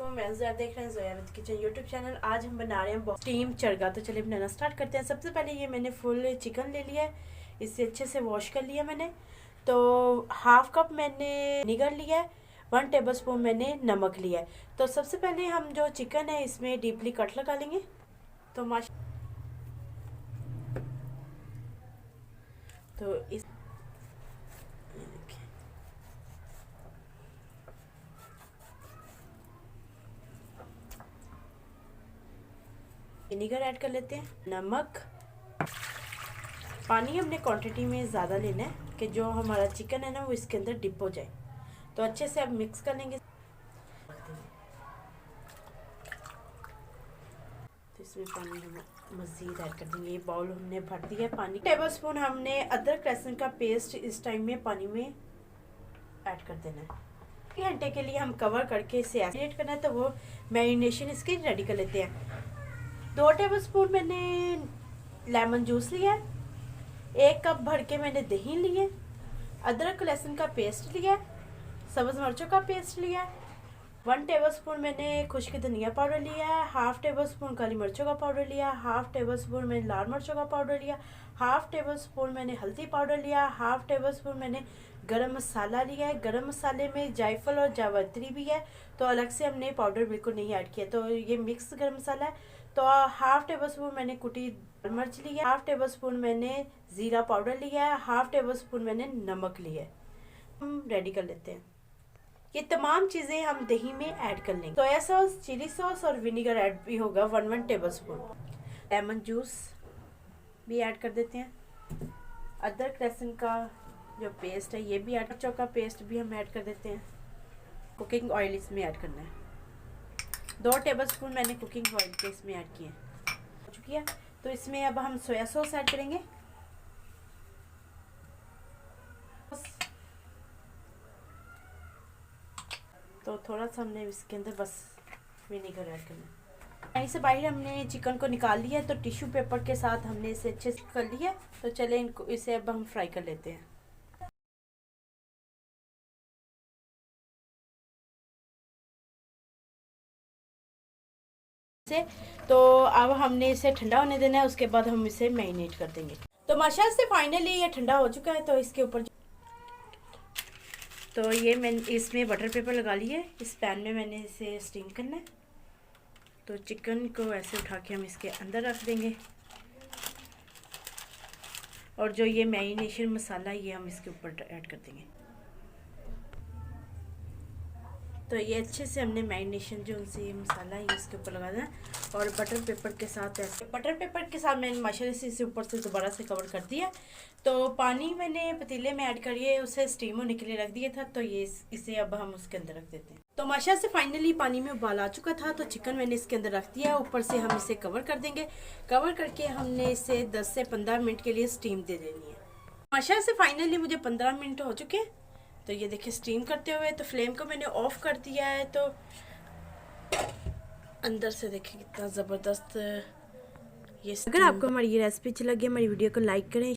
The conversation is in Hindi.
मैं ज़ोया देख रहे हैं Zoya with kitchen YouTube channel. आज हम बना रहे हैं स्टीम चरगा। तो चलिए बनाना स्टार्ट करते हैं। सबसे पहले ये मैंने फुल चिकन ले लिया है, इसे अच्छे से वॉश कर लिया मैंने। तो हाफ कप मैंने विनेगर लिया है, 1 टेबलस्पून मैंने नमक लिया है। तो सबसे पहले हम जो चिकन है इसमें डीपली कट लगा लेंगे। तो इस विनेगर ऐड कर लेते हैं, नमक, पानी हमने क्वांटिटी में ज़्यादा लेना है कि जो हमारा चिकन है ना वो इसके अंदर डिप हो जाए। तो अच्छे से अब मिक्स कर लेंगे। तो इसमें पानी हम मज़ीद ऐड कर देंगे। ये बाउल हमने भर दिया है पानी। टेबलस्पून हमने अदरक लहसुन का पेस्ट इस टाइम में पानी में ऐड कर देना है। 1 घंटे के लिए हम कवर करके इसे एसिड करना है। तो वो मैरिनेशन इसकी रेडी कर लेते हैं। 2 टेबलस्पून मैंने लेमन जूस लिया है, 1 कप भर के मैंने दही लिए, अदरक लहसुन का पेस्ट लिया, सब्ज़ मिर्चों का पेस्ट लिया, 1 टेबलस्पून मैंने खुश्क धनिया पाउडर लिया है, हाफ टेबलस्पून काली मिर्चों का पाउडर लिया, हाफ टेबलस्पून मैंने लाल मिर्चों का पाउडर लिया, हाफ टेबलस्पून मैंने हल्दी पाउडर लिया, हाफ टेबलस्पून मैंने गरम मसाला लिया है। गरम मसाले में जायफल और जावित्री भी है, तो अलग से हमने पाउडर बिल्कुल नहीं ऐड किया। तो ये मिक्स गरम मसाला है। तो हाफ टेबलस्पून मैंने कुटी मिर्च ली है, हाफ टेबलस्पून मैंने ज़ीरा पाउडर लिया है, हाफ टेबलस्पून मैंने नमक लिया है। हम रेडी कर लेते हैं। ये तमाम चीज़ें हम दही में ऐड कर लेंगे। सोया सॉस, चिली सॉस और विनेगर ऐड भी होगा 1 टेबलस्पून। लेमन जूस भी ऐड कर देते हैं। अदरक लहसुन का जो पेस्ट है ये भी ऐड, मिर्चों का पेस्ट भी हम ऐड कर देते हैं। कुकिंग ऑयल इसमें ऐड करना है। 2 टेबलस्पून मैंने कुकिंग ऑयल के इसमें ऐड किए हो चुकी है। तो इसमें अब हम सोया सॉस ऐड करेंगे। तो थोड़ा सा हमने इसके अंदर बस विनेगर ऐड करना है। पानी से बाहर हमने चिकन को निकाल लिया है। तो टिश्यू पेपर के साथ हमने इसे अच्छे से कर लिया। तो चले इसे अब हम फ्राई कर लेते हैं। तो अब हमने इसे ठंडा होने देना है, उसके बाद हम इसे मैरिनेट कर देंगे। तो माशाल्लाह से फाइनली ये ठंडा हो चुका है। तो इसके ऊपर तो ये मैंने इसमें बटर पेपर लगा लिए। इस पैन में मैंने इसे स्टीम करना है। तो चिकन को ऐसे उठा के हम इसके अंदर रख देंगे और जो ये मैरिनेशन मसाला ये हम इसके ऊपर ऐड कर देंगे। तो ये अच्छे से हमने मैरिनेशन जो उनसे मसाला है इसके ऊपर लगा देना और बटर पेपर के साथ ऐसे बटर पेपर के साथ मैंने माशाल्लाह से इसे ऊपर से दोबारा से कवर कर दिया। तो पानी मैंने पतीले में ऐड करिए, उसे स्टीम होने के लिए रख दिया था। तो ये इसे अब हम उसके अंदर रख देते हैं। तो माशाल्लाह से फाइनली पानी में उबाल आ चुका था। तो चिकन मैंने इसके अंदर रख दिया। ऊपर से हम इसे कवर कर देंगे। कवर करके हमने इसे 10 से 15 मिनट के लिए स्टीम दे देनी है। माशाल्लाह से फाइनली मुझे 15 मिनट हो चुके हैं। तो ये देखिए स्टीम करते हुए। तो फ्लेम को मैंने ऑफ कर दिया है। तो अंदर से देखिए कितना ज़बरदस्त ये। अगर आपको हमारी ये रेसिपी अच्छी लगी, हमारी वीडियो को लाइक करें,